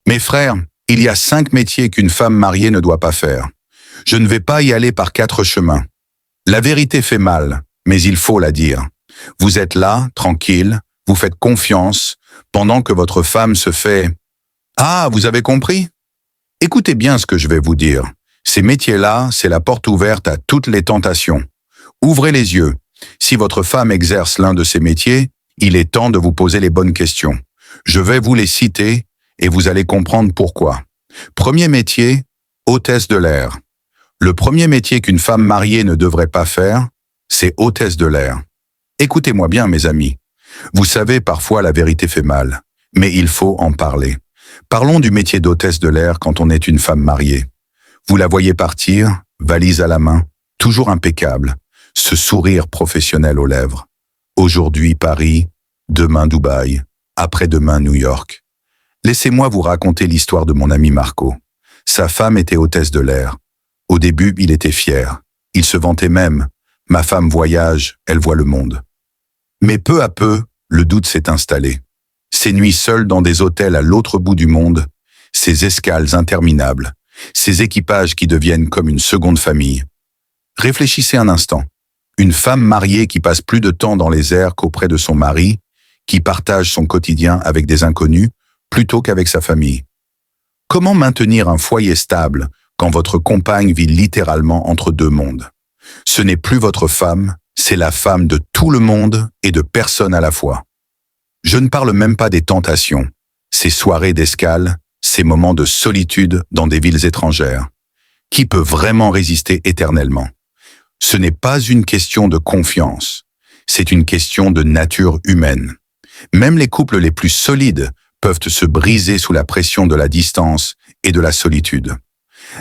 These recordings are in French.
Mes frères, il y a 5 métiers qu'une femme mariée ne doit pas faire. Je ne vais pas y aller par 4 chemins. La vérité fait mal, mais il faut la dire. Vous êtes là, tranquille, vous faites confiance, pendant que votre femme se fait... Ah, vous avez compris? Écoutez bien ce que je vais vous dire. Ces métiers-là, c'est la porte ouverte à toutes les tentations. Ouvrez les yeux. Si votre femme exerce l'un de ces métiers, il est temps de vous poser les bonnes questions. Je vais vous les citer et vous allez comprendre pourquoi. Premier métier, hôtesse de l'air. Le premier métier qu'une femme mariée ne devrait pas faire, c'est hôtesse de l'air. Écoutez-moi bien, mes amis. Vous savez, parfois la vérité fait mal, mais il faut en parler. Parlons du métier d'hôtesse de l'air quand on est une femme mariée. Vous la voyez partir, valise à la main, toujours impeccable, ce sourire professionnel aux lèvres. Aujourd'hui Paris, demain Dubaï, après-demain New York. Laissez-moi vous raconter l'histoire de mon ami Marco. Sa femme était hôtesse de l'air. Au début, il était fier. Il se vantait même. Ma femme voyage, elle voit le monde. Mais peu à peu, le doute s'est installé. Ces nuits seules dans des hôtels à l'autre bout du monde, ces escales interminables, ces équipages qui deviennent comme une seconde famille. Réfléchissez un instant. Une femme mariée qui passe plus de temps dans les airs qu'auprès de son mari, qui partage son quotidien avec des inconnus plutôt qu'avec sa famille. Comment maintenir un foyer stable quand votre compagne vit littéralement entre deux mondes? Ce n'est plus votre femme, c'est la femme de tout le monde et de personne à la fois. Je ne parle même pas des tentations, ces soirées d'escale, ces moments de solitude dans des villes étrangères. Qui peut vraiment résister éternellement? Ce n'est pas une question de confiance, c'est une question de nature humaine. Même les couples les plus solides peuvent se briser sous la pression de la distance et de la solitude.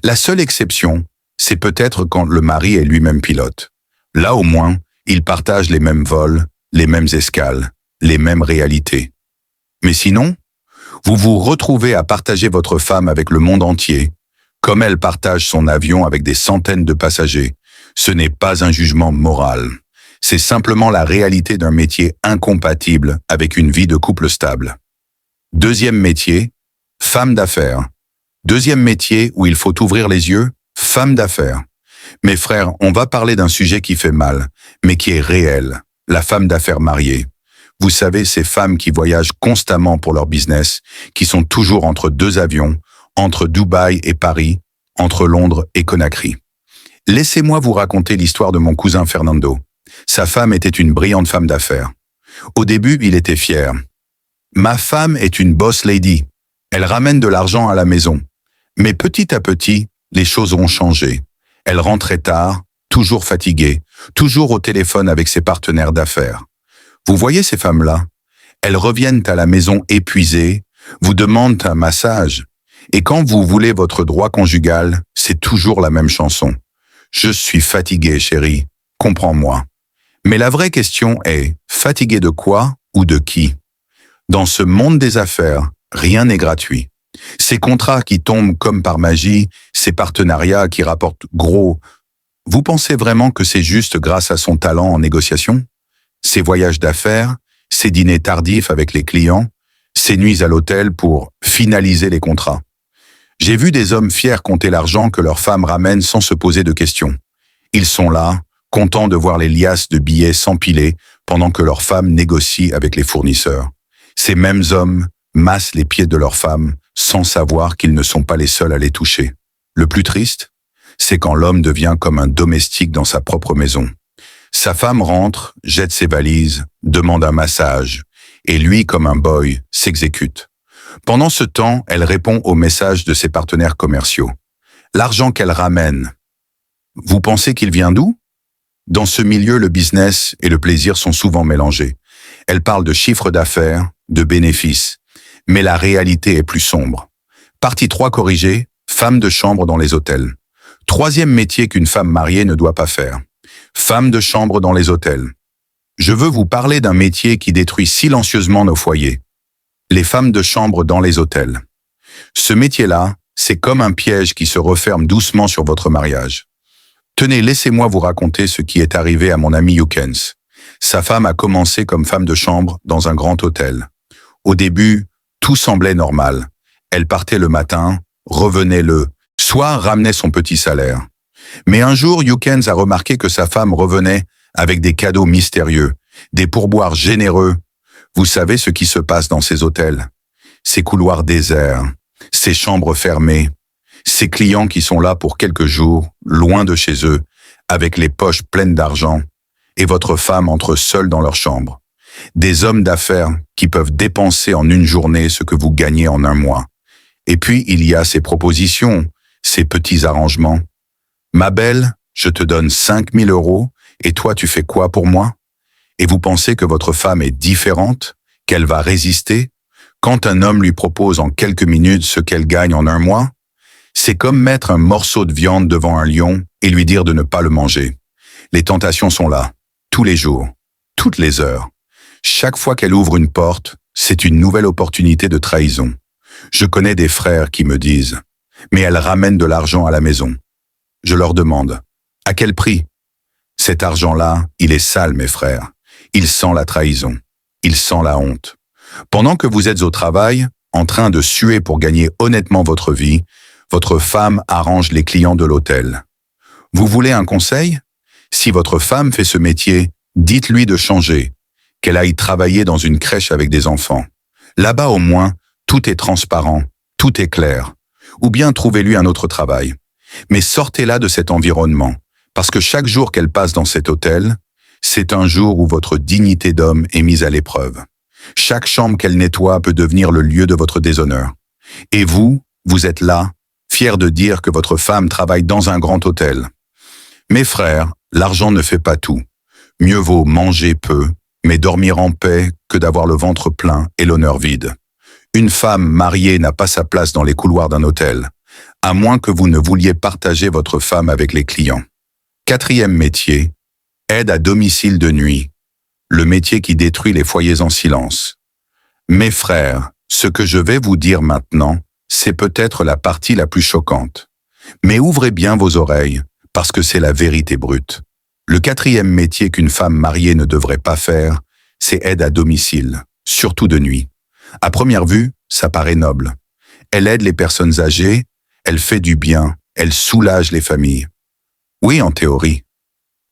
La seule exception, c'est peut-être quand le mari est lui-même pilote. Là au moins, ils partagent les mêmes vols, les mêmes escales, les mêmes réalités. Mais sinon, vous vous retrouvez à partager votre femme avec le monde entier, comme elle partage son avion avec des centaines de passagers. Ce n'est pas un jugement moral. C'est simplement la réalité d'un métier incompatible avec une vie de couple stable. Deuxième métier, femme d'affaires. Deuxième métier où il faut ouvrir les yeux, femme d'affaires. Mes frères, on va parler d'un sujet qui fait mal, mais qui est réel, la femme d'affaires mariée. Vous savez, ces femmes qui voyagent constamment pour leur business, qui sont toujours entre 2 avions, entre Dubaï et Paris, entre Londres et Conakry. Laissez-moi vous raconter l'histoire de mon cousin Fernando. Sa femme était une brillante femme d'affaires. Au début, il était fier. Ma femme est une boss lady. Elle ramène de l'argent à la maison. Mais petit à petit, les choses ont changé. Elle rentrait tard, toujours fatiguée, toujours au téléphone avec ses partenaires d'affaires. Vous voyez ces femmes-là? Elles reviennent à la maison épuisées, vous demandent un massage. Et quand vous voulez votre droit conjugal, c'est toujours la même chanson. Je suis fatiguée, chérie. Comprends-moi. Mais la vraie question est, fatiguée de quoi ou de qui? Dans ce monde des affaires, rien n'est gratuit. Ces contrats qui tombent comme par magie, ces partenariats qui rapportent gros, vous pensez vraiment que c'est juste grâce à son talent en négociation? Ces voyages d'affaires, ces dîners tardifs avec les clients, ces nuits à l'hôtel pour finaliser les contrats. J'ai vu des hommes fiers compter l'argent que leurs femmes ramènent sans se poser de questions. Ils sont là, contents de voir les liasses de billets s'empiler pendant que leurs femmes négocient avec les fournisseurs. Ces mêmes hommes massent les pieds de leurs femmes sans savoir qu'ils ne sont pas les seuls à les toucher. Le plus triste, c'est quand l'homme devient comme un domestique dans sa propre maison. Sa femme rentre, jette ses valises, demande un massage, et lui, comme un boy, s'exécute. Pendant ce temps, elle répond aux messages de ses partenaires commerciaux. L'argent qu'elle ramène, vous pensez qu'il vient d'où? Dans ce milieu, le business et le plaisir sont souvent mélangés. Elle parle de chiffre d'affaires, de bénéfices, mais la réalité est plus sombre. Partie 3 corrigée, femme de chambre dans les hôtels. Troisième métier qu'une femme mariée ne doit pas faire. Femme de chambre dans les hôtels. Je veux vous parler d'un métier qui détruit silencieusement nos foyers. Les femmes de chambre dans les hôtels. Ce métier-là, c'est comme un piège qui se referme doucement sur votre mariage. Tenez, laissez-moi vous raconter ce qui est arrivé à mon ami Yukens. Sa femme a commencé comme femme de chambre dans un grand hôtel. Au début, tout semblait normal. Elle partait le matin, revenait le soir, ramenait son petit salaire. Mais un jour, Yukens a remarqué que sa femme revenait avec des cadeaux mystérieux, des pourboires généreux. Vous savez ce qui se passe dans ces hôtels? Ces couloirs déserts, ces chambres fermées, ces clients qui sont là pour quelques jours, loin de chez eux, avec les poches pleines d'argent, et votre femme entre seule dans leur chambre. Des hommes d'affaires qui peuvent dépenser en une journée ce que vous gagnez en un mois. Et puis, il y a ces propositions, ces petits arrangements. Ma belle, je te donne 5 000 €, et toi tu fais quoi pour moi? Et vous pensez que votre femme est différente, qu'elle va résister? Quand un homme lui propose en quelques minutes ce qu'elle gagne en un mois, c'est comme mettre un morceau de viande devant un lion et lui dire de ne pas le manger. Les tentations sont là, tous les jours, toutes les heures. Chaque fois qu'elle ouvre une porte, c'est une nouvelle opportunité de trahison. Je connais des frères qui me disent « Mais elle ramène de l'argent à la maison ». Je leur demande « À quel prix ?» Cet argent-là, il est sale, mes frères. Il sent la trahison. Il sent la honte. Pendant que vous êtes au travail, en train de suer pour gagner honnêtement votre vie, votre femme arrange les clients de l'hôtel. Vous voulez un conseil? Si votre femme fait ce métier, dites-lui de changer, qu'elle aille travailler dans une crèche avec des enfants. Là-bas au moins, tout est transparent, tout est clair. Ou bien trouvez-lui un autre travail. Mais sortez-la de cet environnement, parce que chaque jour qu'elle passe dans cet hôtel, c'est un jour où votre dignité d'homme est mise à l'épreuve. Chaque chambre qu'elle nettoie peut devenir le lieu de votre déshonneur. Et vous, vous êtes là, fiers de dire que votre femme travaille dans un grand hôtel. Mes frères, l'argent ne fait pas tout. Mieux vaut manger peu, mais dormir en paix que d'avoir le ventre plein et l'honneur vide. Une femme mariée n'a pas sa place dans les couloirs d'un hôtel, à moins que vous ne vouliez partager votre femme avec les clients. 4e métier, aide à domicile de nuit. Le métier qui détruit les foyers en silence. Mes frères, ce que je vais vous dire maintenant, c'est peut-être la partie la plus choquante. Mais ouvrez bien vos oreilles, parce que c'est la vérité brute. Le 4e métier qu'une femme mariée ne devrait pas faire, c'est aide à domicile, surtout de nuit. À première vue, ça paraît noble. Elle aide les personnes âgées, elle fait du bien, elle soulage les familles. Oui, en théorie.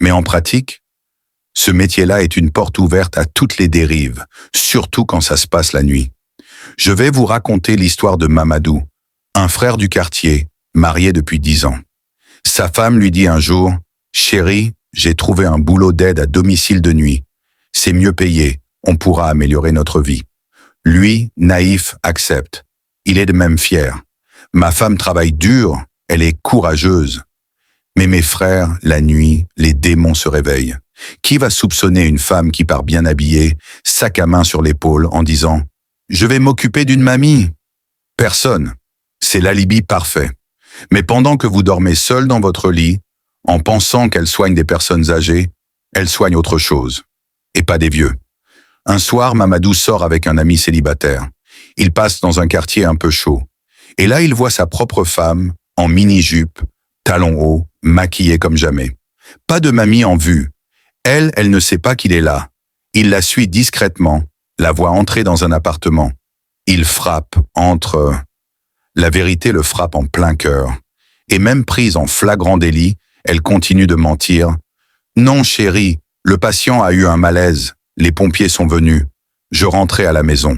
Mais en pratique, ce métier-là est une porte ouverte à toutes les dérives, surtout quand ça se passe la nuit. Je vais vous raconter l'histoire de Mamadou, un frère du quartier, marié depuis 10 ans. Sa femme lui dit un jour « Chérie, j'ai trouvé un boulot d'aide à domicile de nuit. C'est mieux payé, on pourra améliorer notre vie. » Lui, naïf, accepte. Il est de même fier. Ma femme travaille dur, elle est courageuse. Mais mes frères, la nuit, les démons se réveillent. Qui va soupçonner une femme qui part bien habillée, sac à main sur l'épaule, en disant « Je vais m'occuper d'une mamie ». Personne. C'est l'alibi parfait. Mais pendant que vous dormez seul dans votre lit, en pensant qu'elle soigne des personnes âgées, elle soigne autre chose. Et pas des vieux. Un soir, Mamadou sort avec un ami célibataire. Il passe dans un quartier un peu chaud. Et là, il voit sa propre femme, en mini-jupe, talons hauts, maquillée comme jamais. Pas de mamie en vue. Elle ne sait pas qu'il est là. Il la suit discrètement, la voit entrer dans un appartement. Il frappe, entre... La vérité le frappe en plein cœur. Et même prise en flagrant délit, elle continue de mentir. « Non, chérie, le patient a eu un malaise. Les pompiers sont venus. Je rentrais à la maison. »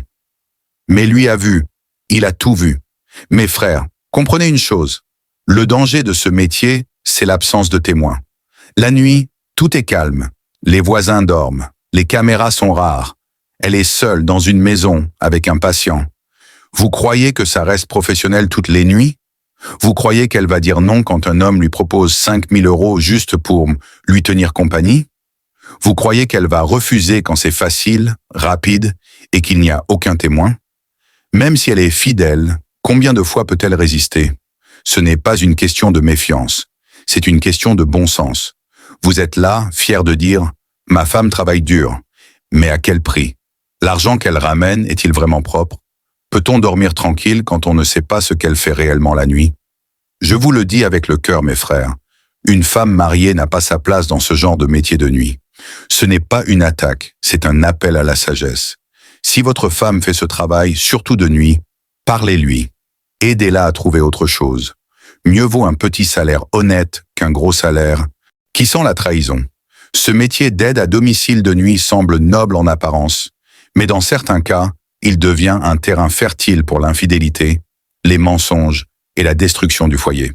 Mais lui a vu. Il a tout vu. Mes frères, comprenez une chose. Le danger de ce métier, c'est l'absence de témoins. La nuit, tout est calme. Les voisins dorment. Les caméras sont rares. Elle est seule dans une maison avec un patient. Vous croyez que ça reste professionnel toutes les nuits? Vous croyez qu'elle va dire non quand un homme lui propose 5 000 € juste pour lui tenir compagnie? Vous croyez qu'elle va refuser quand c'est facile, rapide et qu'il n'y a aucun témoin? Même si elle est fidèle, combien de fois peut-elle résister? Ce n'est pas une question de méfiance, c'est une question de bon sens. Vous êtes là, fier de dire « Ma femme travaille dur ». Mais à quel prix? L'argent qu'elle ramène est-il vraiment propre? Peut-on dormir tranquille quand on ne sait pas ce qu'elle fait réellement la nuit? Je vous le dis avec le cœur, mes frères. Une femme mariée n'a pas sa place dans ce genre de métier de nuit. Ce n'est pas une attaque, c'est un appel à la sagesse. Si votre femme fait ce travail, surtout de nuit, parlez-lui. Aidez-la à trouver autre chose. Mieux vaut un petit salaire honnête qu'un gros salaire qui sent la trahison. Ce métier d'aide à domicile de nuit semble noble en apparence, mais dans certains cas, il devient un terrain fertile pour l'infidélité, les mensonges et la destruction du foyer.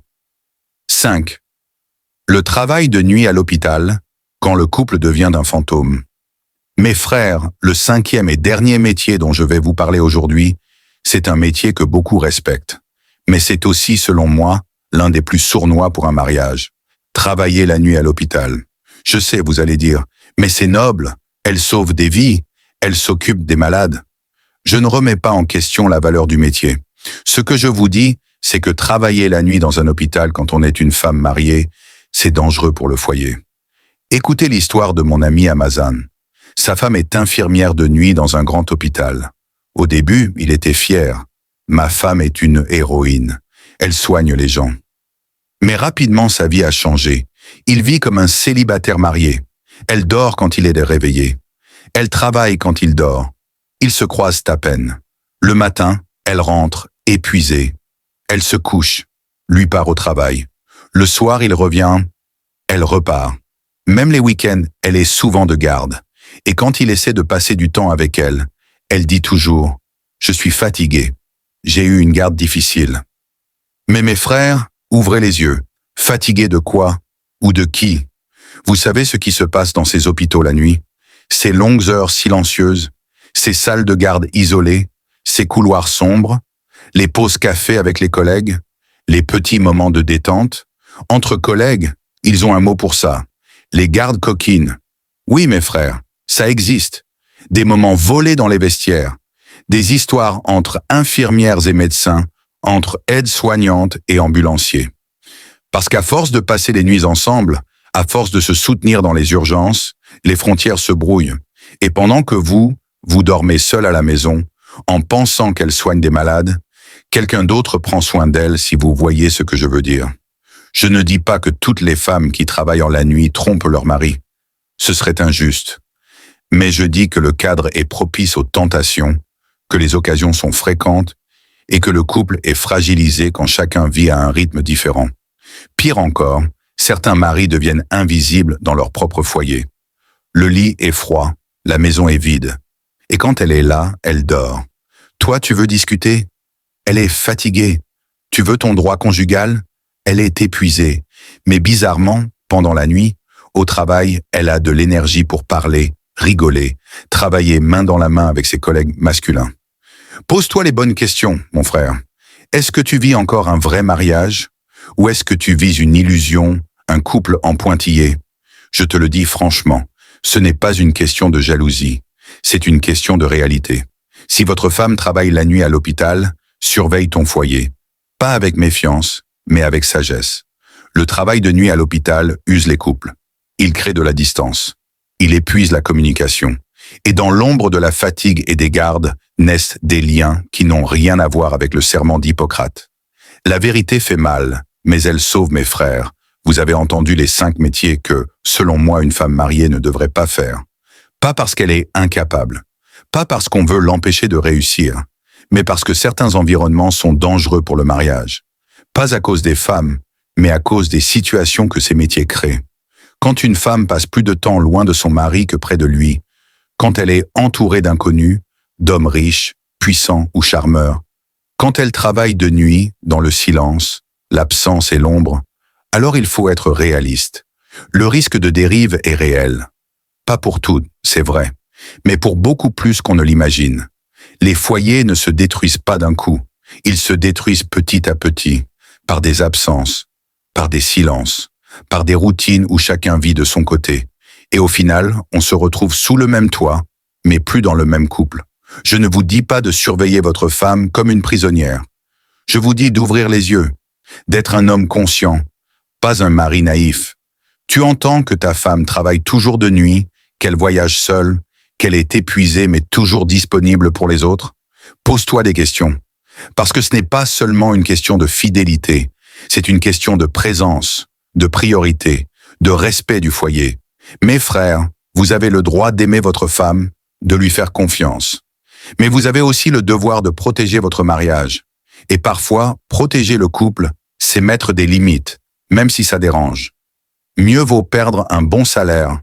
5. Le travail de nuit à l'hôpital, quand le couple devient un fantôme. Mes frères, le 5e et dernier métier dont je vais vous parler aujourd'hui, c'est un métier que beaucoup respectent. Mais c'est aussi, selon moi, l'un des plus sournois pour un mariage. Travailler la nuit à l'hôpital. Je sais, vous allez dire, mais c'est noble, elle sauve des vies, elle s'occupe des malades. Je ne remets pas en question la valeur du métier. Ce que je vous dis, c'est que travailler la nuit dans un hôpital quand on est une femme mariée, c'est dangereux pour le foyer. Écoutez l'histoire de mon ami Amazan. Sa femme est infirmière de nuit dans un grand hôpital. Au début, il était fier. Ma femme est une héroïne. Elle soigne les gens. Mais rapidement, sa vie a changé. Il vit comme un célibataire marié. Elle dort quand il est réveillé. Elle travaille quand il dort. Ils se croisent à peine. Le matin, elle rentre, épuisée. Elle se couche. Lui part au travail. Le soir, il revient. Elle repart. Même les week-ends, elle est souvent de garde. Et quand il essaie de passer du temps avec elle, elle dit toujours « Je suis fatiguée. J'ai eu une garde difficile. » Mais mes frères, ouvrez les yeux. Fatigués de quoi? Ou de qui? Vous savez ce qui se passe dans ces hôpitaux la nuit? Ces longues heures silencieuses, ces salles de garde isolées, ces couloirs sombres, les pauses café avec les collègues, les petits moments de détente. Entre collègues, ils ont un mot pour ça. Les gardes coquines. Oui, mes frères, ça existe. Des moments volés dans les vestiaires. Des histoires entre infirmières et médecins, entre aides-soignantes et ambulanciers. Parce qu'à force de passer les nuits ensemble, à force de se soutenir dans les urgences, les frontières se brouillent. Et pendant que vous dormez seul à la maison, en pensant qu'elle soigne des malades, quelqu'un d'autre prend soin d'elle, si vous voyez ce que je veux dire. Je ne dis pas que toutes les femmes qui travaillent en la nuit trompent leur mari. Ce serait injuste. Mais je dis que le cadre est propice aux tentations, que les occasions sont fréquentes et que le couple est fragilisé quand chacun vit à un rythme différent. Pire encore, certains maris deviennent invisibles dans leur propre foyer. Le lit est froid, la maison est vide. Et quand elle est là, elle dort. Toi, tu veux discuter? Elle est fatiguée. Tu veux ton droit conjugal? Elle est épuisée. Mais bizarrement, pendant la nuit, au travail, elle a de l'énergie pour parler, rigoler, travailler main dans la main avec ses collègues masculins. Pose-toi les bonnes questions, mon frère. Est-ce que tu vis encore un vrai mariage? Ou est-ce que tu vis une illusion, un couple en pointillé? Je te le dis franchement, ce n'est pas une question de jalousie, c'est une question de réalité. Si votre femme travaille la nuit à l'hôpital, surveille ton foyer. Pas avec méfiance, mais avec sagesse. Le travail de nuit à l'hôpital use les couples. Il crée de la distance. Il épuise la communication. Et dans l'ombre de la fatigue et des gardes naissent des liens qui n'ont rien à voir avec le serment d'Hippocrate. La vérité fait mal, mais elle sauve mes frères. Vous avez entendu les 5 métiers que, selon moi, une femme mariée ne devrait pas faire. Pas parce qu'elle est incapable, pas parce qu'on veut l'empêcher de réussir, mais parce que certains environnements sont dangereux pour le mariage. Pas à cause des femmes, mais à cause des situations que ces métiers créent. Quand une femme passe plus de temps loin de son mari que près de lui, quand elle est entourée d'inconnus, d'hommes riches, puissants ou charmeurs, quand elle travaille de nuit, dans le silence, l'absence et l'ombre, alors il faut être réaliste. Le risque de dérive est réel. Pas pour tout, c'est vrai, mais pour beaucoup plus qu'on ne l'imagine. Les foyers ne se détruisent pas d'un coup, ils se détruisent petit à petit, par des absences, par des silences, par des routines où chacun vit de son côté. Et au final, on se retrouve sous le même toit, mais plus dans le même couple. Je ne vous dis pas de surveiller votre femme comme une prisonnière. Je vous dis d'ouvrir les yeux, d'être un homme conscient, pas un mari naïf. Tu entends que ta femme travaille toujours de nuit, qu'elle voyage seule, qu'elle est épuisée mais toujours disponible pour les autres? Pose-toi des questions. Parce que ce n'est pas seulement une question de fidélité, c'est une question de présence, de priorité, de respect du foyer. Mes frères, vous avez le droit d'aimer votre femme, de lui faire confiance. Mais vous avez aussi le devoir de protéger votre mariage. Et parfois, protéger le couple, c'est mettre des limites, même si ça dérange. Mieux vaut perdre un bon salaire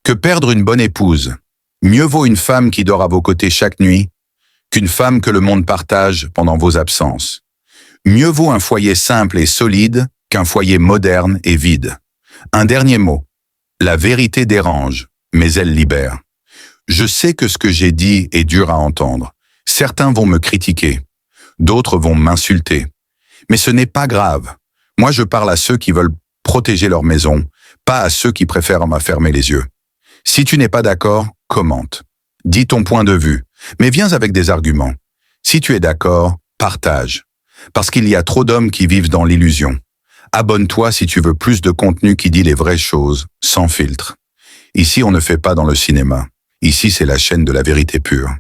que perdre une bonne épouse. Mieux vaut une femme qui dort à vos côtés chaque nuit qu'une femme que le monde partage pendant vos absences. Mieux vaut un foyer simple et solide qu'un foyer moderne et vide. Un dernier mot. La vérité dérange, mais elle libère. Je sais que ce que j'ai dit est dur à entendre. Certains vont me critiquer. D'autres vont m'insulter. Mais ce n'est pas grave. Moi, je parle à ceux qui veulent protéger leur maison, pas à ceux qui préfèrent m'en fermer les yeux. Si tu n'es pas d'accord, commente. Dis ton point de vue, mais viens avec des arguments. Si tu es d'accord, partage. Parce qu'il y a trop d'hommes qui vivent dans l'illusion. Abonne-toi si tu veux plus de contenu qui dit les vraies choses, sans filtre. Ici, on ne fait pas dans le cinéma. Ici, c'est la chaîne de la vérité pure.